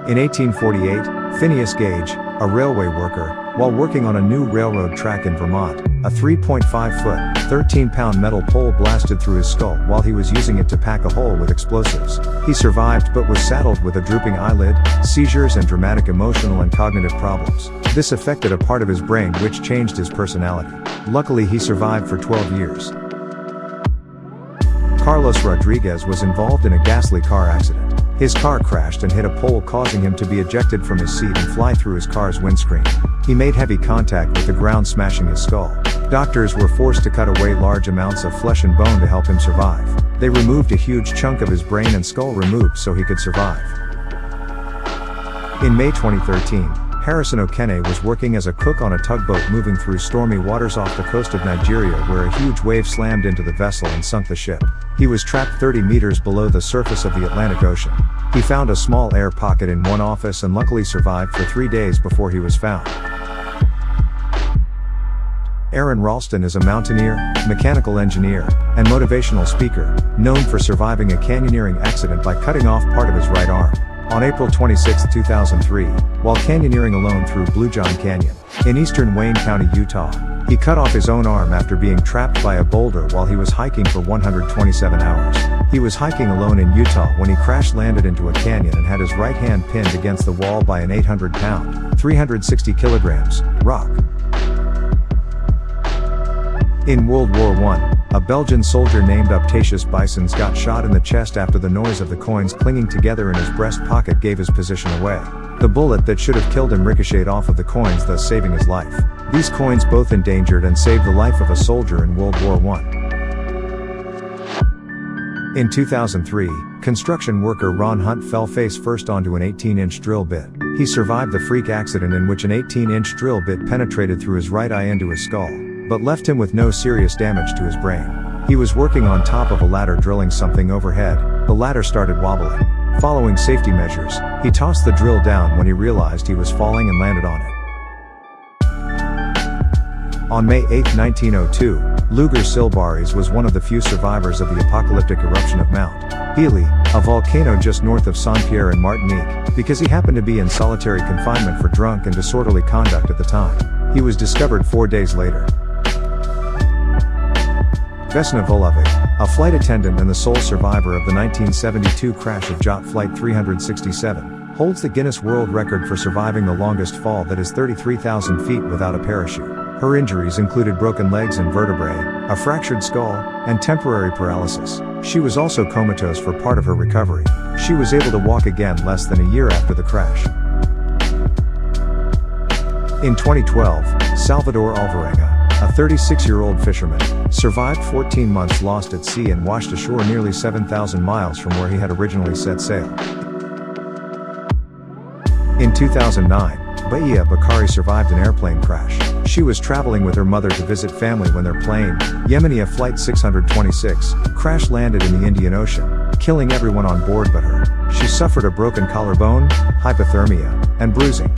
In 1848, Phineas Gage, a railway worker, while working on a new railroad track in Vermont, a 3.5-foot, 13-pound metal pole blasted through his skull while he was using it to pack a hole with explosives. He survived but was saddled with a drooping eyelid, seizures and dramatic emotional and cognitive problems. This affected a part of his brain which changed his personality. Luckily he survived for 12 years. Carlos Rodriguez was involved in a ghastly car accident. His car crashed and hit a pole, causing him to be ejected from his seat and fly through his car's windscreen. He made heavy contact with the ground, smashing his skull. Doctors were forced to cut away large amounts of flesh and bone to help him survive. They removed a huge chunk of his brain and skull removed so he could survive. In May 2013, Harrison Okene was working as a cook on a tugboat moving through stormy waters off the coast of Nigeria, where a huge wave slammed into the vessel and sunk the ship. He was trapped 30 meters below the surface of the Atlantic Ocean. He found a small air pocket in one office and luckily survived for 3 days before he was found. Aaron Ralston is a mountaineer, mechanical engineer, and motivational speaker, known for surviving a canyoneering accident by cutting off part of his right arm. On April 26, 2003, while canyoneering alone through Blue John Canyon, in eastern Wayne County, Utah, he cut off his own arm after being trapped by a boulder while he was hiking for 127 hours. He was hiking alone in Utah when he crash-landed into a canyon and had his right hand pinned against the wall by an 800-pound, 360 kilograms, rock. In World War I, a Belgian soldier named Uptatius Bisons got shot in the chest after the noise of the coins clinging together in his breast pocket gave his position away. The bullet that should have killed him ricocheted off of the coins, thus saving his life. These coins both endangered and saved the life of a soldier in World War I. In 2003, construction worker Ron Hunt fell face first onto an 18-inch drill bit. He survived the freak accident in which an 18-inch drill bit penetrated through his right eye into his skull, but left him with no serious damage to his brain. He was working on top of a ladder drilling something overhead. The ladder started wobbling. Following safety measures, he tossed the drill down when he realized he was falling and landed on it. On May 8, 1902, Luger Silbaris was one of the few survivors of the apocalyptic eruption of Mount Healy, a volcano just north of Saint-Pierre in Martinique, because he happened to be in solitary confinement for drunk and disorderly conduct at the time. He was discovered 4 days later. Vesna Vulovic, a flight attendant and the sole survivor of the 1972 crash of Jot Flight 367, holds the Guinness World Record for surviving the longest fall, that is 33,000 feet without a parachute. Her injuries included broken legs and vertebrae, a fractured skull, and temporary paralysis. She was also comatose for part of her recovery. She was able to walk again less than a year after the crash. In 2012, Salvador Alvarenga, a 36-year-old fisherman, survived 14 months lost at sea and washed ashore nearly 7,000 miles from where he had originally set sail. In 2009, Bahia Bakari survived an airplane crash. She was traveling with her mother to visit family when their plane, Yemenia Flight 626, crash-landed in the Indian Ocean, killing everyone on board but her. She suffered a broken collarbone, hypothermia, and bruising.